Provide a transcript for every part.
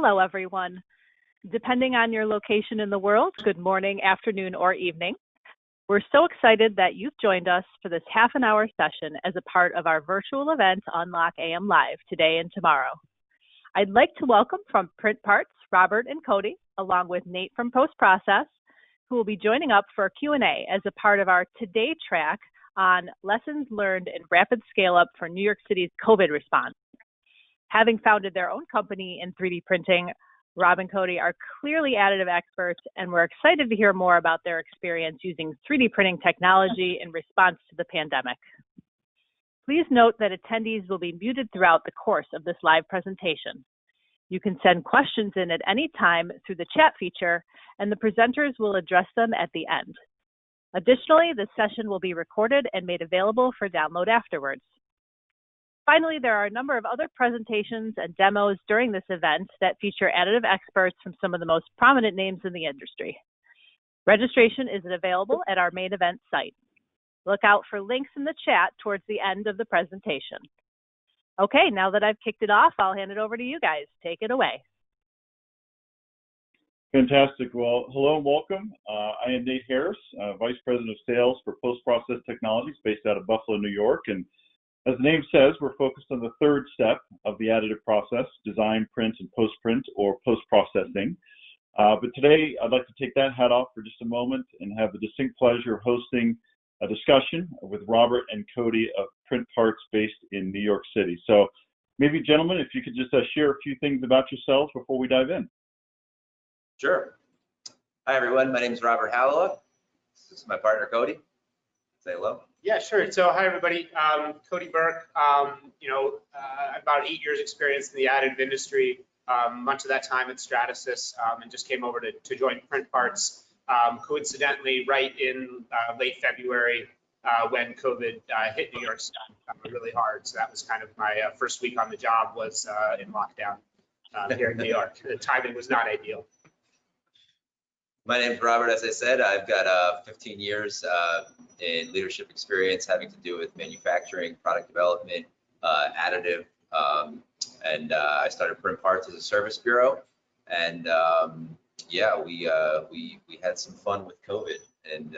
Hello, everyone. Depending on your location in the world, good morning, afternoon, or evening. We're so excited that you've joined us for this half-an-hour session as a part of our virtual event, Unlock AM Live, today and tomorrow. I'd like to welcome from Print Parts, Robert and Cody, along with Nate from PostProcess, who will be joining up for a Q&A as a part of our Today track on lessons learned in rapid scale-up for New York City's COVID response. Having founded their own company in 3D printing, Rob and Cody are clearly additive experts, and we're excited to hear more about their experience using 3D printing technology in response to the pandemic. Please note that attendees will be muted throughout the course of this live presentation. You can send questions in at any time through the chat feature, and the presenters will address them at the end. Additionally, this session will be recorded and made available for download afterwards. Finally, there are a number of other presentations and demos during this event that feature additive experts from some of the most prominent names in the industry. Registration is available at our main event site. Look out for links in the chat towards the end of the presentation. Okay, now that I've kicked it off, I'll hand it over to you guys. Take it away. Fantastic. Well, hello and welcome. I am Nate Harris, Vice President of Sales for PostProcess Technologies based out of Buffalo, New York. And as the name says, we're focused on the third step of the additive process, design, print, and post-print, or post-processing. But today, I'd like to take that hat off for just a moment and have the distinct pleasure of hosting a discussion with Robert and Cody of Print Parts based in New York City. So maybe, gentlemen, if you could just share a few things about yourselves before we dive in. Sure. Hi, everyone. My name is Robert Hallowa. This is my partner, Cody. Say hello. Yeah, sure. So hi, everybody. Cody Burke, about 8 years experience in the additive industry, much of that time at Stratasys, and just came over to join Print Parts, coincidentally, right in late February when COVID hit New York City really hard. So that was kind of my first week on the job was in lockdown here in New York. The timing was not ideal. My name is Robert, as I said. I've got 15 years in leadership experience having to do with manufacturing, product development, additive, and I started Print Parts as a service bureau. And yeah, we had some fun with COVID. And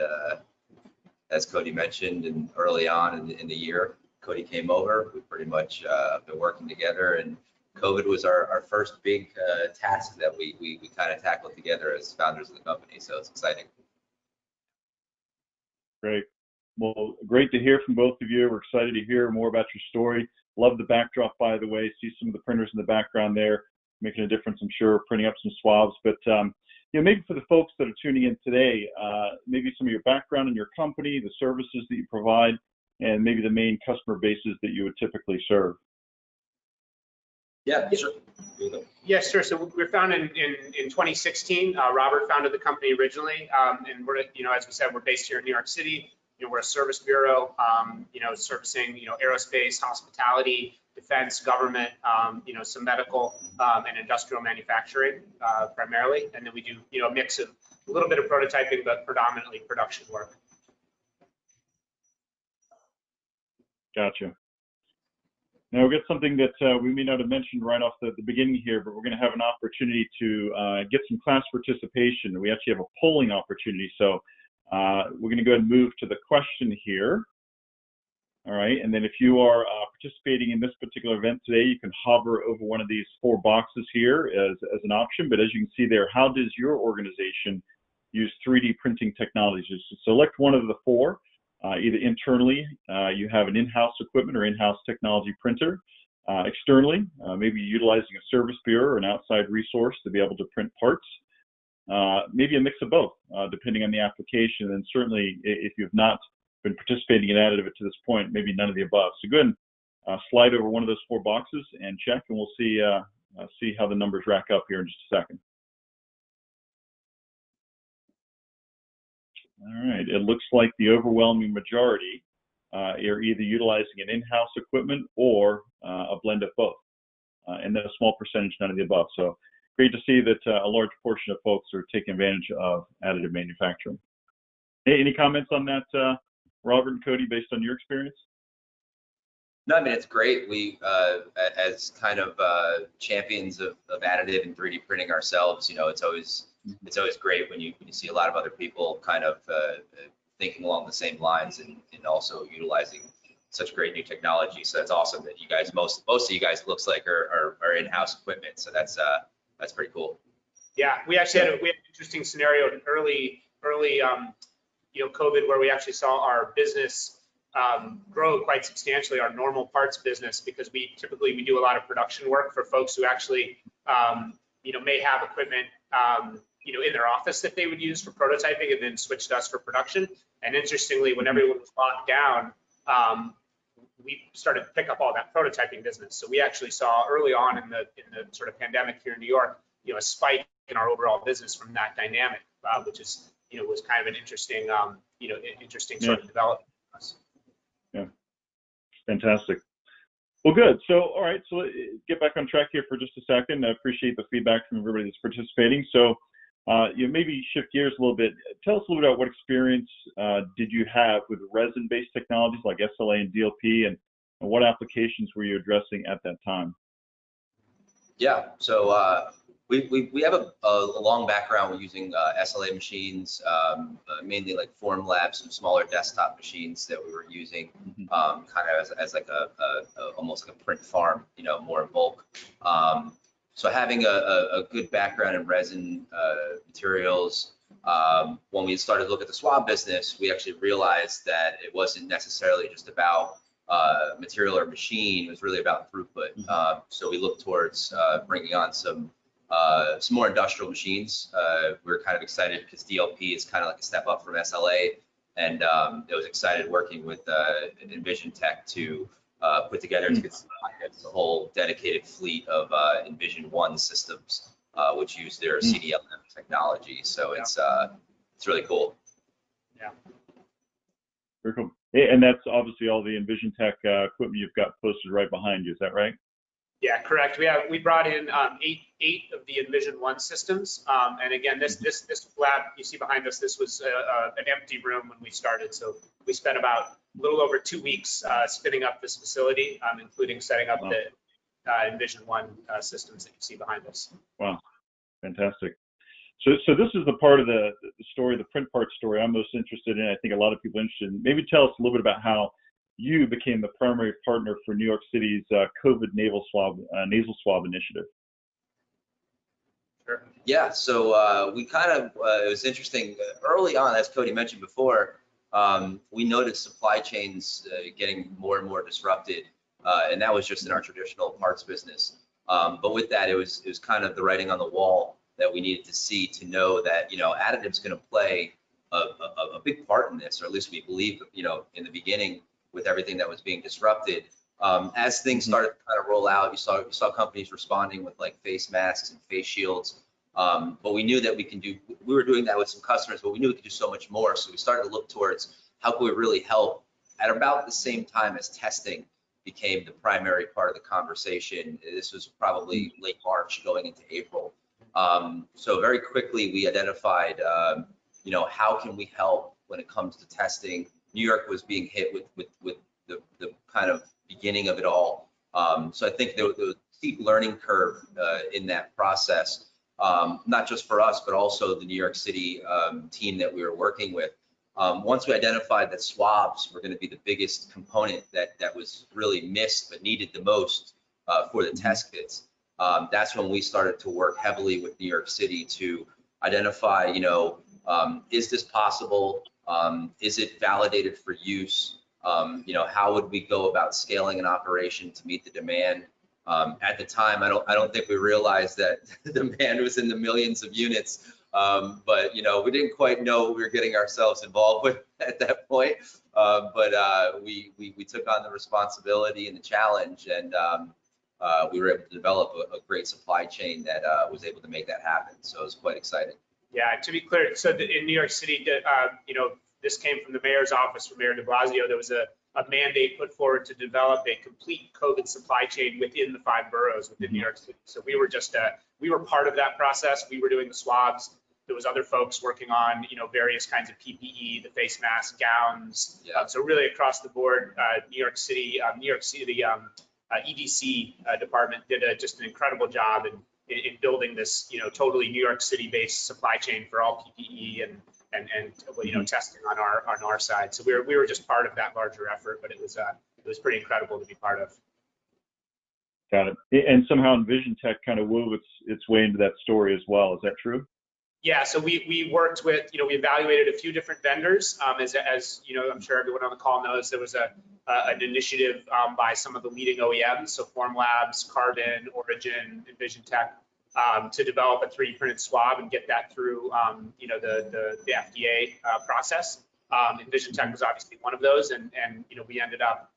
as Cody mentioned, and early on in the year, Cody came over. We pretty much been working together, and COVID was our first big task that we kind of tackled together as founders of the company. So it's exciting. Great. Well, great to hear from both of you. We're excited to hear more about your story. Love the backdrop, by the way. See some of the printers in the background there, making a difference, I'm sure, printing up some swabs. But maybe for the folks that are tuning in today, maybe some of your background in your company, the services that you provide, and maybe the main customer bases that you would typically serve. Yeah, sure. Yes, sure. So we were founded in 2016. Robert founded the company originally, and we're, as we said, we're based here in New York City. We're a service bureau, servicing, aerospace, hospitality, defense, government, some medical and industrial manufacturing primarily, and then we do, a mix of a little bit of prototyping, but predominantly production work. Gotcha. Now, we've got something that we may not have mentioned right off the beginning here, but we're going to have an opportunity to get some class participation. We actually have a polling opportunity, so we're going to go ahead and move to the question here. All right, and then if you are participating in this particular event today, you can hover over one of these 4 boxes here as an option, but as you can see there, how does your organization use 3D printing technologies? So select one of the 4. Either internally, you have an in-house equipment or in-house technology printer. Externally, maybe utilizing a service bureau or an outside resource to be able to print parts. Maybe a mix of both, depending on the application. And certainly, if you've not been participating in additive to this point, maybe none of the above. So go ahead and slide over one of those 4 boxes and check, and we'll see how the numbers rack up here in just a second. All right, it looks like the overwhelming majority are either utilizing an in-house equipment or a blend of both, and then a small percentage, none of the above. So great to see that a large portion of folks are taking advantage of additive manufacturing. Hey, any comments on that, Robert and Cody, based on your experience? No, I mean, it's great. We, as kind of champions of additive and 3D printing ourselves, you know, it's always great when you see a lot of other people kind of thinking along the same lines and also utilizing such great new technology. So that's awesome that you guys, most of you guys, looks like are in-house equipment. So that's pretty cool. Yeah, we actually had an interesting scenario in early you know, COVID, where we actually saw our business grow quite substantially, our normal parts business, because we typically do a lot of production work for folks who actually you know, may have equipment you know, in their office that they would use for prototyping and then switch to us for production. And interestingly, when everyone was locked down, we started to pick up all that prototyping business. So we actually saw early on in the sort of pandemic here in New York, you know, a spike in our overall business from that dynamic, which is, you know, was kind of an interesting you know, interesting sort of development for us. Yeah, fantastic. Well, good. So, all right, so let's get back on track here for just a second. I appreciate the feedback from everybody that's participating. So, you know, maybe shift gears a little bit. Tell us a little bit about what experience did you have with resin-based technologies like SLA and DLP, and what applications were you addressing at that time? Yeah, so we have a long background with using SLA machines, mainly like Formlab, some smaller desktop machines that we were using kind of as like almost like a print farm, you know, more in bulk. So having a good background in resin materials, when we started to look at the swab business, we actually realized that it wasn't necessarily just about material or machine, it was really about throughput. So we looked towards bringing on some more industrial machines. We were kind of excited because DLP is kind of like a step up from SLA, and it was excited working with Envision Tech to put together a whole dedicated fleet of Envision One systems, which use their CDLM technology. So it's really cool. Yeah. Very cool. And that's obviously all the Envision Tech equipment you've got posted right behind you. Is that right? Yeah, correct. We brought in eight of the Envision One systems, and again, this lab you see behind us, this was an empty room when we started. So we spent about a little over 2 weeks spinning up this facility, including setting up the Envision One systems that you see behind us. Wow, fantastic. So this is the part of the story, the print part story I'm most interested in. I think a lot of people are interested in. Maybe tell us a little bit about how you became the primary partner for New York City's COVID nasal swab initiative. Sure. Yeah, so we kind of, it was interesting, early on, as Cody mentioned before, we noticed supply chains getting more and more disrupted, and that was just in our traditional parts business. But with that, it was kind of the writing on the wall that we needed to see to know that, you know, additive's going to play a big part in this, or at least we believe, you know, in the beginning with everything that was being disrupted. As things started to kind of roll out, you saw companies responding with like face masks and face shields. But we knew that we were doing that with some customers, but we knew we could do so much more. So we started to look towards how could we really help at about the same time as testing became the primary part of the conversation. This was probably late March going into April. So very quickly we identified, you know, how can we help when it comes to testing? New York was being hit with the kind of beginning of it all. So I think there was a steep learning curve in that process, not just for us, but also the New York City team that we were working with. Once we identified that swabs were going to be the biggest component that was really missed but needed the most for the test kits, that's when we started to work heavily with New York City to identify, you know, is this possible? Is it validated for use? You know, how would we go about scaling an operation to meet the demand? At the time, I don't think we realized that the demand was in the millions of units, but you know, we didn't quite know what we were getting ourselves involved with at that point. But we took on the responsibility and the challenge, and we were able to develop a great supply chain that was able to make that happen. So it was quite exciting. Yeah, to be clear, so in New York City, you know, this came from the mayor's office, from Mayor de Blasio. There was a mandate put forward to develop a complete COVID supply chain within the 5 boroughs within New York City. So we were just we were part of that process. We were doing the swabs. there was other folks working on, various kinds of PPE, the face masks, gowns. Yeah. So really across the board, New York City, the EDC department did just an incredible job in building this, totally New York City-based supply chain for all PPE and testing on our side. So we were just part of that larger effort, but it was pretty incredible to be part of. Got it. And somehow EnvisionTech kind of wove its way into that story as well. Is that true? Yeah, so we worked with, we evaluated a few different vendors. As I'm sure everyone on the call knows, there was an initiative by some of the leading OEMs, so Formlabs, Carbon, Origin, EnvisionTech, to develop a 3D printed swab and get that through, the FDA process. EnvisionTech was obviously one of those, and we ended up,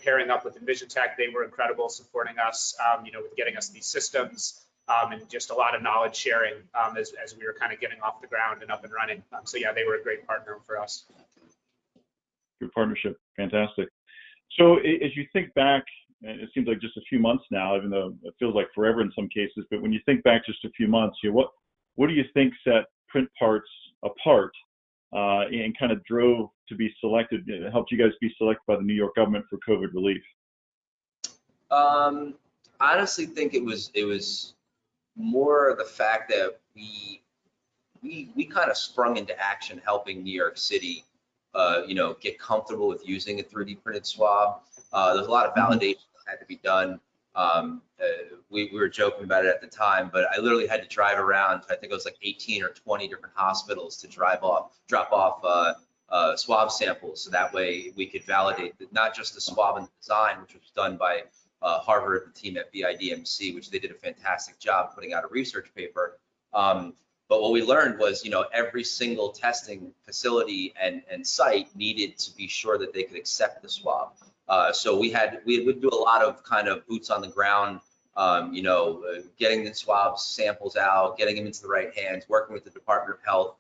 pairing up with EnvisionTech. They were incredible, supporting us, with getting us these systems. And just a lot of knowledge sharing as we were kind of getting off the ground and up and running. So yeah, they were a great partner for us. Good partnership, fantastic. So as you think back, and it seems like just a few months now, even though it feels like forever in some cases, but when you think back just a few months, what do you think set Print Parts apart and kind of drove to be selected, helped you guys be selected by the New York government for COVID relief? I honestly think it was more the fact that we kind of sprung into action helping New York City, get comfortable with using a 3D printed swab. There's a lot of validation that had to be done. We were joking about it at the time, but I literally had to drive around, I think it was like 18 or 20 different hospitals to drop off swab samples. So that way we could validate not just the swab and the design, which was done by Harvard, the team at BIDMC, which they did a fantastic job putting out a research paper. But what we learned was, every single testing facility and site needed to be sure that they could accept the swab. So we would do a lot of kind of boots on the ground, getting the swab samples out, getting them into the right hands, working with the Department of Health,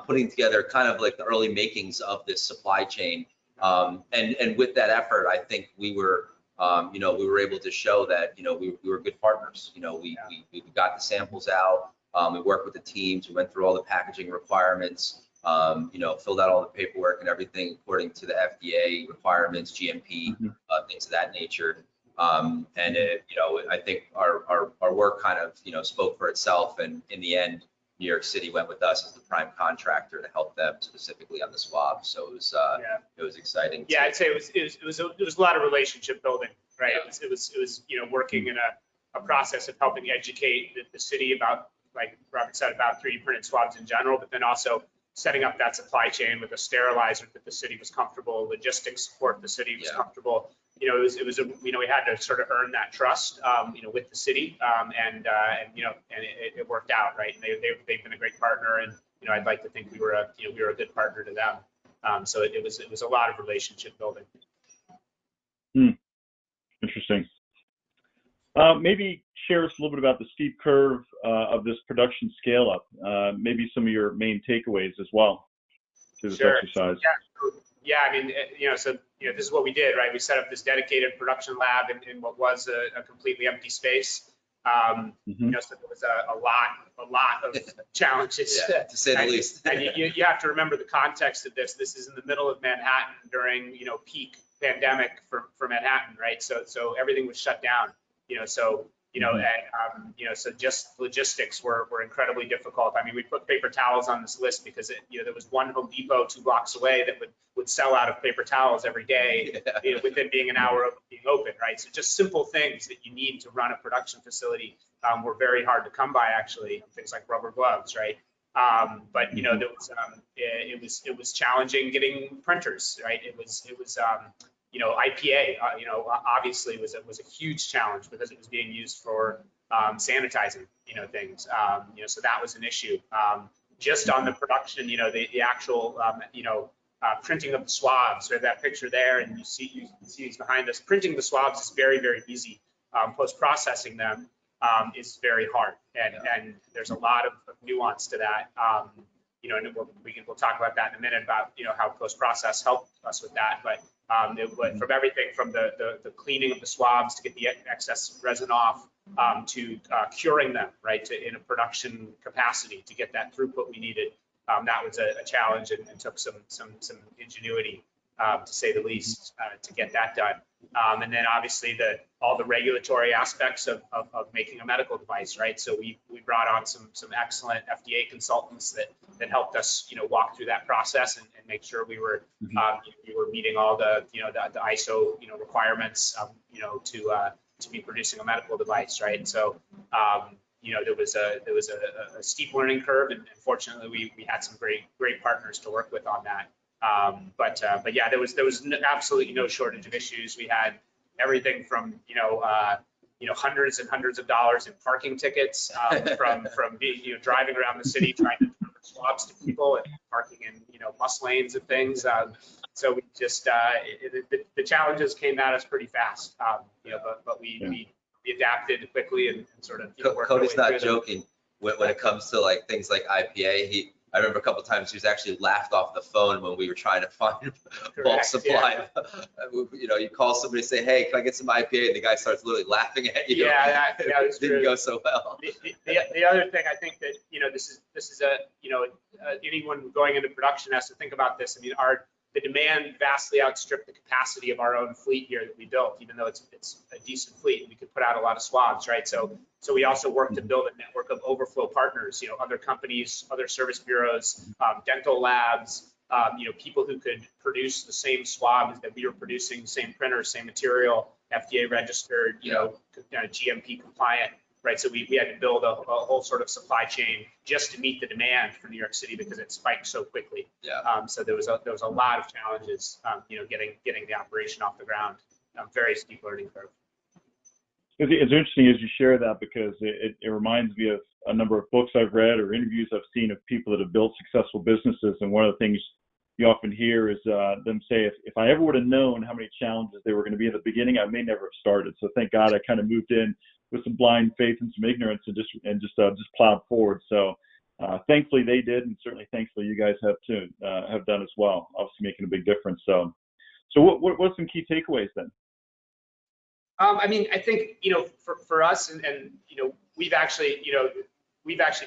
putting together kind of like the early makings of this supply chain. And with that effort, I think we were able to show that, we were good partners. We got the samples out, we worked with the teams, we went through all the packaging requirements, filled out all the paperwork and everything according to the FDA requirements, GMP, things of that nature. And I think our work kind of, spoke for itself. And in the end, New York City went with us as the prime contractor to help them specifically on the swab. So it was exciting. Yeah, I'd say it was a lot of relationship building, right? Yeah. It was working in a process of helping educate the city about, like Robert said, about 3D printed swabs in general, but then also setting up that supply chain with a sterilizer that the city was comfortable, logistics support the city was comfortable. We had to sort of earn that trust, with the city, and it worked out, right? And they've been a great partner, and I'd like to think we were a good partner to them. So it was a lot of relationship building. Interesting. Maybe share us a little bit about the steep curve of this production scale up. Maybe some of your main takeaways as well to this exercise. Yeah, I mean, so this is what we did, right? We set up this dedicated production lab in what was a completely empty space. So there was a lot of challenges, to say the least. And you have to remember the context of this. This is in the middle of Manhattan during peak pandemic for Manhattan, right? So everything was shut down. So just logistics were incredibly difficult. I mean, we put paper towels on this list because there was one Home Depot 2 blocks away that would sell out of paper towels every day, within being an hour of being open, right? So just simple things that you need to run a production facility were very hard to come by, actually. Things like rubber gloves, right? But it was challenging getting printers, right? It was IPA, obviously was a huge challenge because it was being used for sanitizing, things. So that was an issue. Just on the production, the actual, printing of the swabs, or that picture there, and you see these behind us. Printing the swabs is very, very easy. Post-processing them is very hard, and there's a lot of nuance to that. And we'll talk about that in a minute about how post-process helped us with that. But From everything from the cleaning of the swabs to get the excess resin off, to curing them, right, in a production capacity to get that throughput we needed. That was a challenge and took some ingenuity, to say the least, to get that done. And then obviously all the regulatory aspects of making a medical device, right? So we brought on some excellent FDA consultants that helped us, walk through that process and make sure we were meeting all the the ISO requirements, to be producing a medical device, right? So there was a steep learning curve, and fortunately we had some great partners to work with on that. But yeah, there was absolutely no shortage of issues. We had everything from hundreds and hundreds of dollars in parking tickets, from being driving around the city trying to deliver swabs to people and parking in bus lanes and things. So we just the challenges came at us pretty fast, but we adapted quickly and sort of worked our way Cody's not through joking when it comes to like things like IPA. I remember a couple of times he was actually laughed off the phone when we were trying to find bulk supply. Yeah. You call somebody and say, "Hey, can I get some IPA?" And the guy starts literally laughing at you. Yeah, that was didn't true. go so well. The other thing I think that this is anyone going into production has to think about this. I mean, the demand vastly outstripped the capacity of our own fleet here that we built, even though it's a decent fleet. We could put out a lot of swabs, right? So we also worked to build a network of overflow partners, other companies, other service bureaus, dental labs, people who could produce the same swabs that we were producing, same printer, same material, FDA registered, GMP compliant. Right, so we had to build a whole sort of supply chain just to meet the demand for New York City because it spiked so quickly. Yeah. So there was a lot of challenges, getting the operation off the ground. Very steep learning curve. It's interesting as you share that because it reminds me of a number of books I've read or interviews I've seen of people that have built successful businesses, and one of the things you often hear is them say, if I ever would have known how many challenges there were going to be in the beginning, I may never have started. So thank God I kind of moved in with some blind faith and some ignorance and just plowed forward. So thankfully they did, and certainly thankfully you guys have too, have done as well, obviously making a big difference. So what's some key takeaways then? I mean, I think, for us and we've actually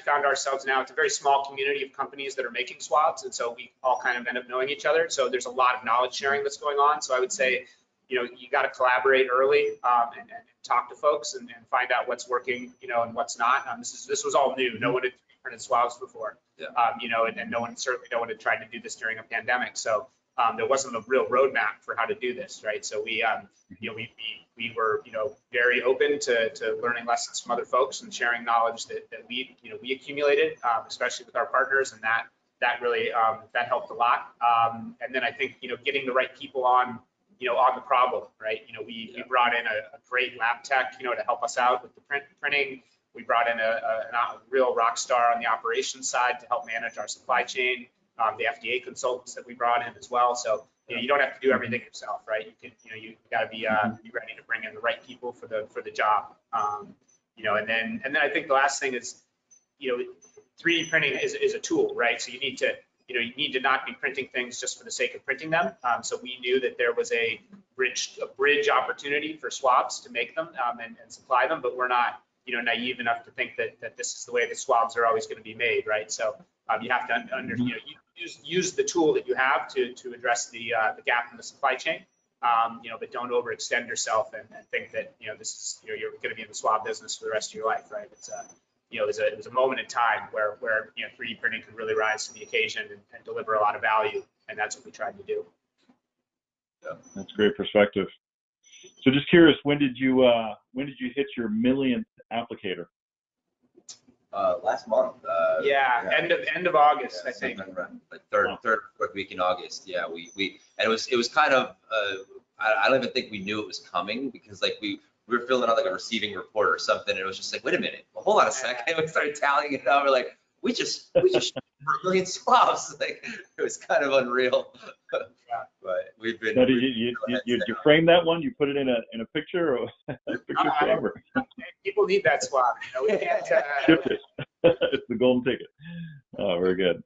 found ourselves now, it's a very small community of companies that are making swabs. And so we all kind of end up knowing each other. So there's a lot of knowledge sharing that's going on. So I would say, you got to collaborate early and talk to folks and find out what's working, and what's not. This was all new. No one had printed swabs before, and certainly no one had tried to do this during a pandemic. So there wasn't a real roadmap for how to do this, right? So we were, very open to learning lessons from other folks and sharing knowledge that we accumulated, especially with our partners, and that really that helped a lot. And then I think getting the right people on the problem, right? We brought in a great lab tech, to help us out with the printing. We brought in a real rock star on the operations side to help manage our supply chain. The FDA consultants that we brought in as well. So you don't have to do everything yourself, right? You got to be ready to bring in the right people for the job. And then I think the last thing is 3D printing is a tool, right? So you need to not be printing things just for the sake of printing them. So we knew that there was a bridge opportunity for swabs to make them and supply them, but we're not naive enough to think that this is the way the swabs are always going to be made, right? So you have to use the tool that you have to address the gap in the supply chain, but don't overextend yourself and think that this is you're going to be in the swab business for the rest of your life, right? It's it was a moment in time where 3D printing could really rise to the occasion and deliver a lot of value, and that's what we tried to do. Yeah, that's great perspective. So just curious, when did you hit your millionth applicator? Last month. End of August, I think. Like third or fourth week in August. Yeah, we and it was kind of I don't even think we knew it was coming because like we were filling out like a receiving report or something, and it was just like, wait a minute, hold on a second. And we started tallying it out. We're like, we just for a million swabs. Like it was kind of unreal. But we've been. So did you frame that one? You put it in a picture or a picture frame? People need that swab. We can't. It's the golden ticket. Oh, very good.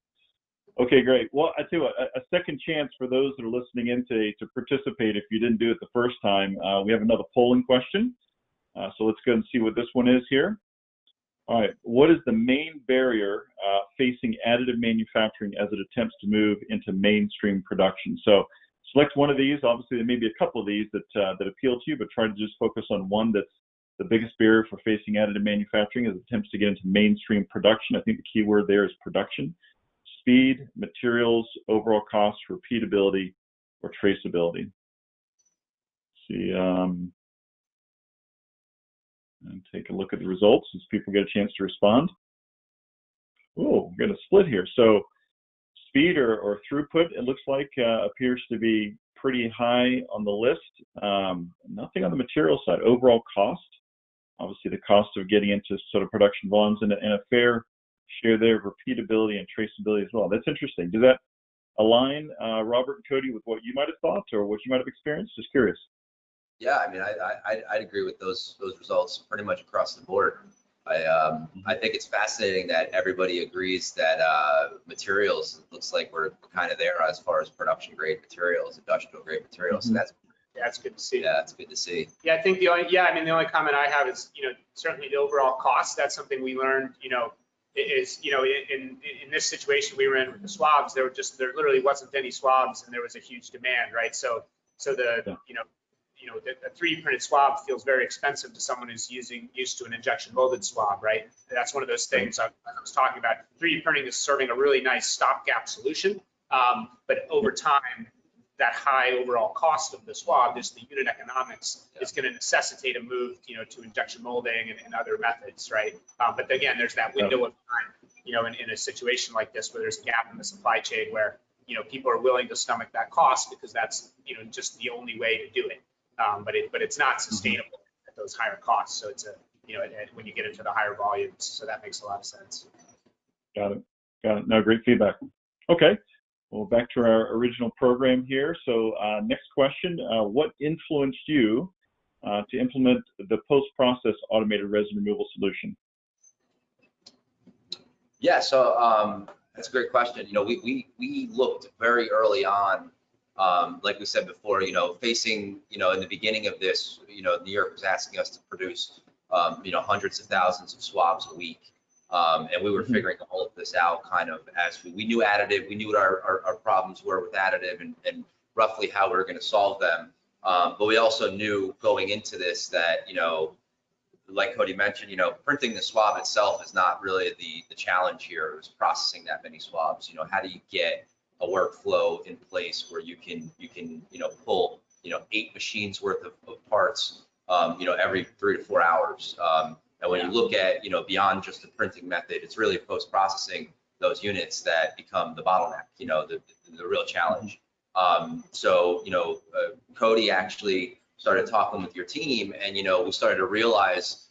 Okay, great. Well, I tell you what, a second chance for those that are listening in to participate if you didn't do it the first time. We have another polling question. So let's go and see what this one is here. All right, what is the main barrier facing additive manufacturing as it attempts to move into mainstream production? So select one of these. Obviously, there may be a couple of these that appeal to you, but try to just focus on one that's the biggest barrier for facing additive manufacturing as it attempts to get into mainstream production. I think the key word there is production. Speed, materials, overall cost, repeatability, or traceability. Let's see, and take a look at the results as people get a chance to respond. Oh, we're going to split here. So speed or throughput, it looks like, appears to be pretty high on the list. Nothing on the material side. Overall cost, obviously the cost of getting into sort of production volumes and a fair share there of repeatability and traceability as well. That's interesting. Does that align, Robert and Cody, with what you might have thought or what you might have experienced? Just curious. Yeah, I mean, I'd agree with those results pretty much across the board. I think it's fascinating that everybody agrees that materials, it looks like we're kind of there as far as production grade materials, industrial grade materials. So that's good to see. Yeah, that's good to see. Yeah, I think the only comment I have is, certainly the overall cost. That's something we learned, is, in this situation we were in with the swabs, there literally wasn't any swabs and there was a huge demand, right? So the, the 3D printed swab feels very expensive to someone who's used to an injection molded swab, right? That's one of those things I was talking about. 3D printing is serving a really nice stopgap solution, but over time, that high overall cost of the swab, just the unit economics, is going to necessitate a move, to injection molding and other methods, right? But again, there's that window of time, in a situation like this where there's a gap in the supply chain where, people are willing to stomach that cost because that's, just the only way to do it. But it's not sustainable at those higher costs. So it's when you get into the higher volumes, so that makes a lot of sense. Got it. No, great feedback. Okay. Well, back to our original program here. So next question, what influenced you to implement the post-process automated resin removal solution? Yeah, so that's a great question. We looked very early on, like we said before, facing, in the beginning of this, New York was asking us to produce, hundreds of thousands of swabs a week. And we were figuring all of this out kind of as we knew additive, we knew what our problems were with additive and roughly how we were going to solve them. But we also knew going into this that, like Cody mentioned, printing the swab itself is not really the challenge here. It was processing that many swabs. How do you get a workflow in place where you can pull, 8 machines worth of parts, every 3 to 4 hours. And when you look at, beyond just the printing method, it's really post-processing those units that become the bottleneck, the real challenge. So, Cody actually started talking with your team and, we started to realize,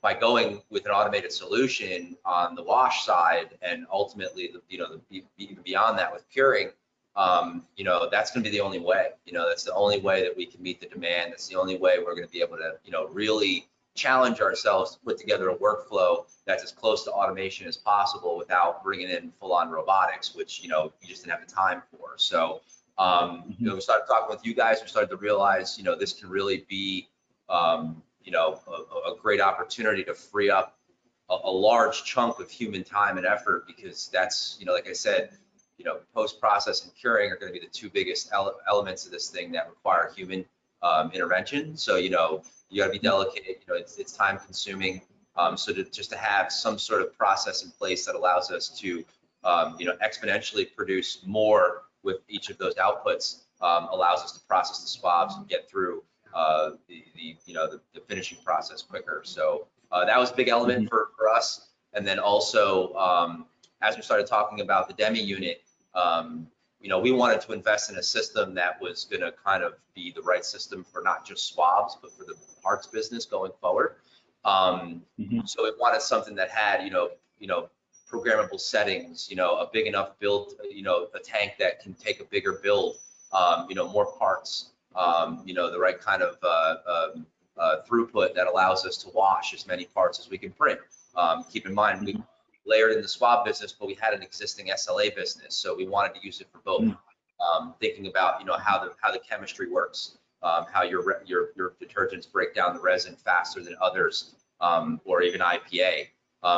by going with an automated solution on the wash side and ultimately, even beyond that with curing, that's going to be the only way, that's the only way that we can meet the demand. That's the only way we're going to be able to, really challenge ourselves to put together a workflow that's as close to automation as possible without bringing in full-on robotics, which, you just didn't have the time for. So, we started talking with you guys. We started to realize, this can really be, a great opportunity to free up a large chunk of human time and effort, because that's, like I said, post-process and curing are going to be the 2 biggest elements of this thing that require human intervention. So, you got to be delicate, it's time consuming. So just to have some sort of process in place that allows us to, exponentially produce more with each of those outputs, allows us to process the swabs and get through the finishing process quicker. So that was a big element for us. And then also, as we started talking about the demi unit, we wanted to invest in a system that was going to kind of be the right system for not just swabs, but for the parts business going forward. So it wanted something that had, programmable settings, a big enough build, a tank that can take a bigger build, more parts, the right kind of throughput that allows us to wash as many parts as we can print. Keep in mind, layered in the swab business, but we had an existing SLA business, so we wanted to use it for both. Thinking about, you know, how the chemistry works, how your detergents break down the resin faster than others, or even IPA.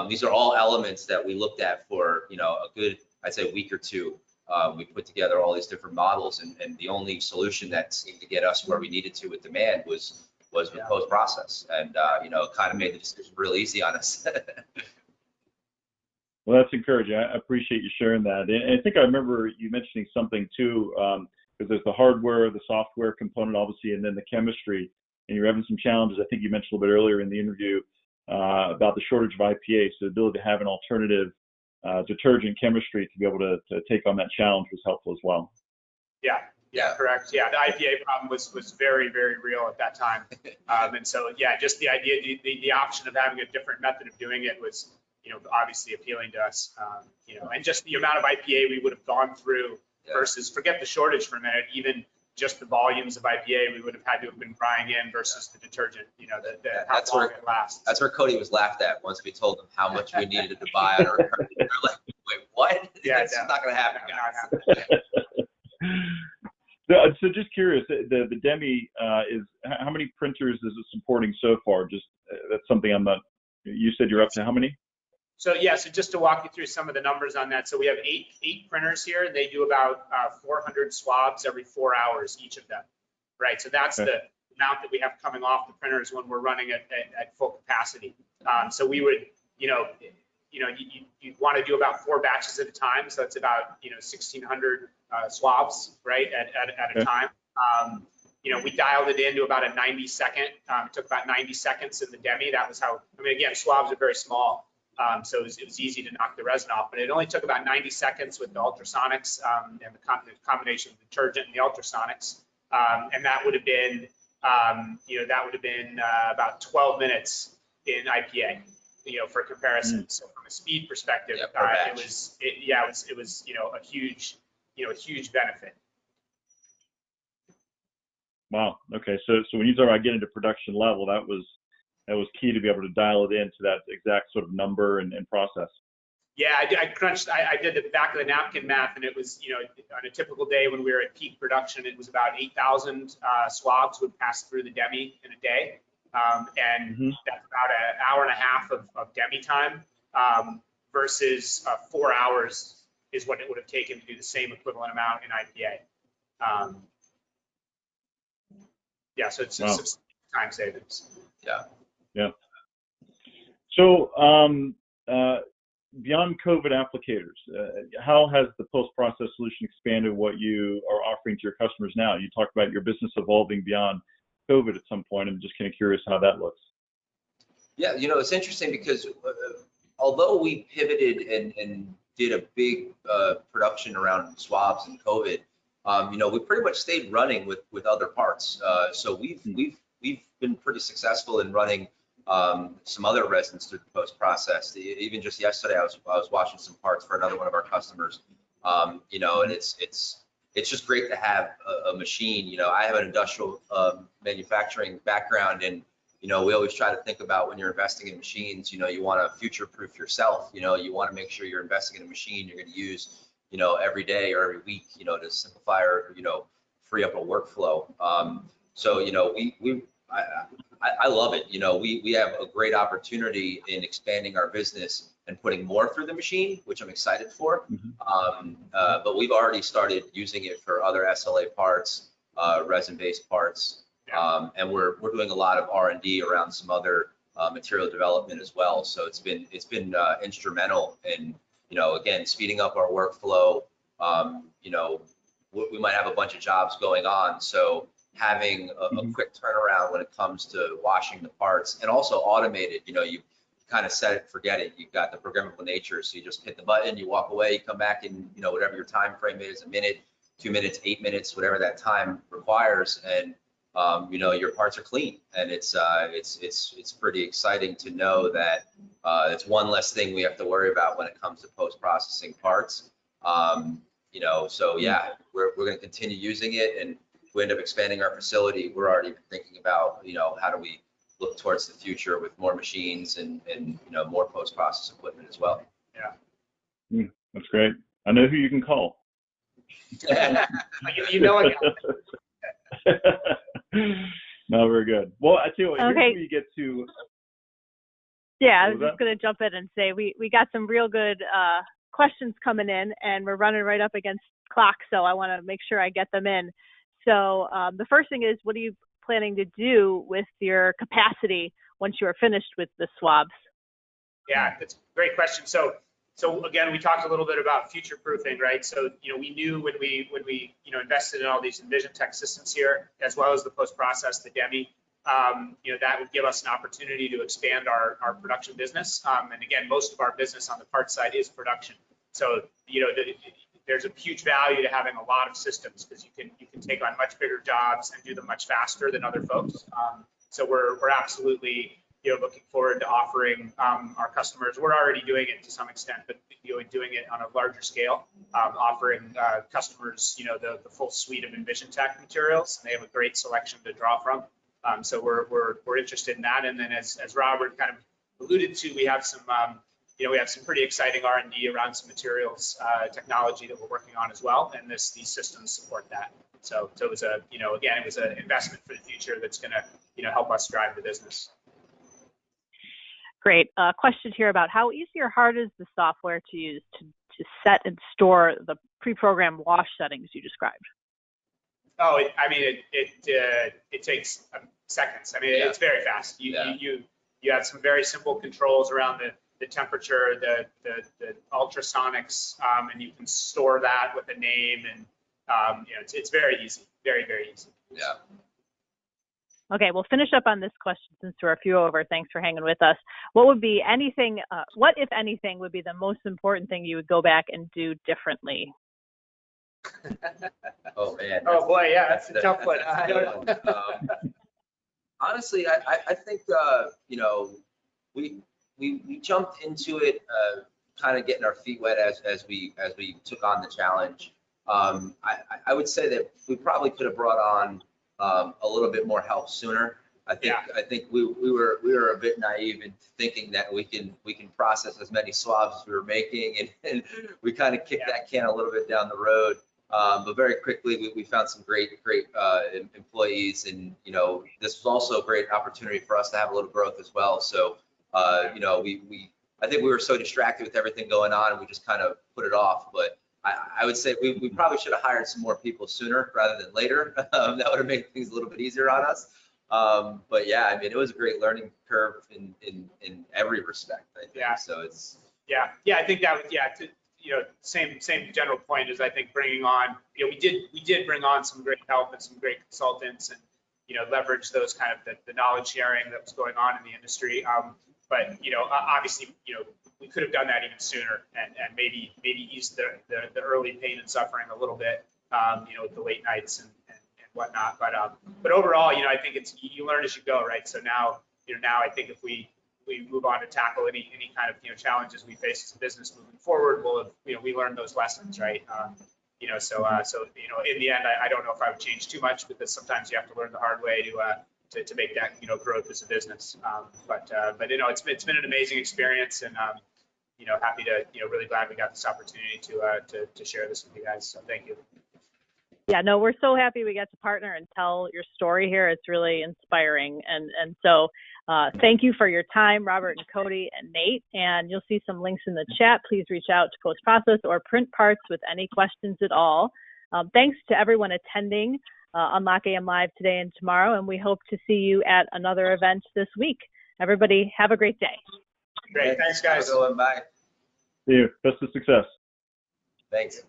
These are all elements that we looked at for, you know, a good, I'd say, week or two. We put together all these different models, and the only solution that seemed to get us where we needed to with demand was with post-process, and you know, it kind of made the decision real easy on us. Well, that's encouraging. I appreciate you sharing that. And I think I remember you mentioning something too, because there's the hardware, the software component, obviously, and then the chemistry. And you're having some challenges. I think you mentioned a little bit earlier in the interview about the shortage of IPA. So the ability to have an alternative detergent chemistry to be able to take on that challenge was helpful as well. Yeah, correct. Yeah, the IPA problem was very, very real at that time. And so, yeah, just the idea, the option of having a different method of doing it was, you know, obviously appealing to us, you know, and just the amount of IPA we would have gone through versus, forget the shortage for a minute, even just the volumes of IPA we would have had to have been brying in versus the detergent, you know, how long it lasts. That's where Cody was laughed at once we told him how much we needed to buy on our card. They're like, wait, what? Yeah, it's not going to happen, guys. So just curious, the Demi is, how many printers is it supporting so far? Just that's something I'm not, you said you're up to how many? So yeah, so just to walk you through some of the numbers on that. So we have eight printers here. They do about 400 swabs every 4 hours, each of them, right? So that's the amount that we have coming off the printers when we're running at full capacity. So we would, you want to do about 4 batches at a time. So it's about, 1,600 swabs, right, at a time. You know, we dialed it into about a 90-second. It took about 90 seconds in the Demi. That was how, I mean, again, swabs are very small. So it was easy to knock the resin off, but it only took about 90 seconds with the ultrasonics and the combination of the detergent and the ultrasonics. And that would have been, about 12 minutes in IPA, for comparison. So from a speed perspective, it was a huge benefit. Wow. Okay. So when you talk about getting to production level, that was key to be able to dial it into that exact sort of number and process. Yeah, I crunched, I did the back of the napkin math, and it was, on a typical day when we were at peak production, it was about 8,000 swabs would pass through the Demi in a day. And that's about an hour and a half of Demi time versus 4 hours is what it would have taken to do the same equivalent amount in IPA. Yeah, so it's some time savings. Yeah. So beyond COVID applicators, how has the post-process solution expanded what you are offering to your customers now? You talked about your business evolving beyond COVID at some point. I'm just kind of curious how that looks. Yeah, it's interesting because although we pivoted and did a big production around swabs and COVID, we pretty much stayed running with other parts. So we've been pretty successful in running some other resins through the post process. Even just yesterday, I was watching some parts for another one of our customers. And it's just great to have a machine. I have an industrial manufacturing background, and we always try to think about when you're investing in machines. You want to future-proof yourself. You want to make sure you're investing in a machine you're going to use, every day or every week, to simplify or free up a workflow. So I love it. We have a great opportunity in expanding our business and putting more through the machine, which I'm excited for. But we've already started using it for other SLA parts, resin-based parts, and we're doing a lot of R&D around some other material development as well. So it's been instrumental in again speeding up our workflow. We might have a bunch of jobs going on, so having a quick turnaround when it comes to washing the parts, and also automated. You kind of set it, forget it. You've got the programmable nature, so you just hit the button, you walk away, you come back in, whatever your time frame is, a minute, 2 minutes, 8 minutes, whatever that time requires, and your parts are clean. And it's pretty exciting to know that it's one less thing we have to worry about when it comes to post-processing parts. So yeah, we're going to continue using it, and we end up expanding our facility. We're already thinking about, how do we look towards the future with more machines and more post-process equipment as well. Yeah. That's great. I know who you can call. You know it. No, very good. Well, I tell you what, Okay. here's where you get to. Yeah, I What was was just going to jump in and say we got some real good questions coming in, and we're running right up against clock, so I want to make sure I get them in. So the first thing is, what are you planning to do with your capacity once you are finished with the swabs? Yeah, that's a great question. So again, we talked a little bit about future proofing, right? So, we knew when we invested in all these Envision Tech systems here, as well as the post-process, the DEMI, that would give us an opportunity to expand our production business. And again, most of our business on the parts side is production. So, there's a huge value to having a lot of systems, because you can take on much bigger jobs and do them much faster than other folks. So we're absolutely looking forward to offering our customers. We're already doing it to some extent, but doing it on a larger scale, offering customers the full suite of Envision Tech materials. They have a great selection to draw from. So we're interested in that. And then as Robert kind of alluded to, we have some pretty exciting R&D around some materials technology that we're working on as well, and these systems support that. So it was again, it was an investment for the future that's going to help us drive the business. Great. Question here about how easy or hard is the software to use to set and store the pre-programmed wash settings you described? Oh, it takes seconds. I mean, it's very fast. You have some very simple controls around the temperature, the ultrasonics, and you can store that with a name, and it's very easy, very, very easy. Yeah. Okay, we'll finish up on this question since we're a few over. Thanks for hanging with us. What would be anything, what if anything would be the most important thing you would go back and do differently? Oh man. Oh boy, yeah, that's a tough one. I don't know. Honestly, I think we jumped into it kind of getting our feet wet as we took on the challenge. I would say that we probably could have brought on a little bit more help sooner. I think we were a bit naive in thinking that we can process as many swabs as we were making, and we kind of kicked that can a little bit down the road. But very quickly we found some great employees, and this was also a great opportunity for us to have a little growth as well. So I think we were so distracted with everything going on, and we just kind of put it off. But I would say we probably should have hired some more people sooner rather than later. That would have made things a little bit easier on us. But yeah, I mean, it was a great learning curve in every respect, I think. Yeah. So it's I think that was same general point is, I think, bringing on, we did bring on some great help and some great consultants, and leverage those kind of the knowledge sharing that was going on in the industry. But obviously, we could have done that even sooner, and maybe ease the early pain and suffering a little bit, with the late nights and whatnot. But overall, I think you learn as you go, right? So now I think if we move on to tackle any kind of challenges we face as a business moving forward, we'll have we learned those lessons, right? So in the end, I don't know if I would change too much, because sometimes you have to learn the hard way to make that growth as a business. But it's been an amazing experience, and happy to really glad we got this opportunity to share this with you guys. So thank you. Yeah, no, we're so happy we got to partner and tell your story here. It's really inspiring. And so thank you for your time, Robert and Cody and Nate. And you'll see some links in the chat. Please reach out to PostProcess or Print Parts with any questions at all. Thanks to everyone attending Unlock AM Live today and tomorrow. And we hope to see you at another event this week. Everybody, have a great day. Great. Thanks, guys. Bye. See you. Best of success. Thanks.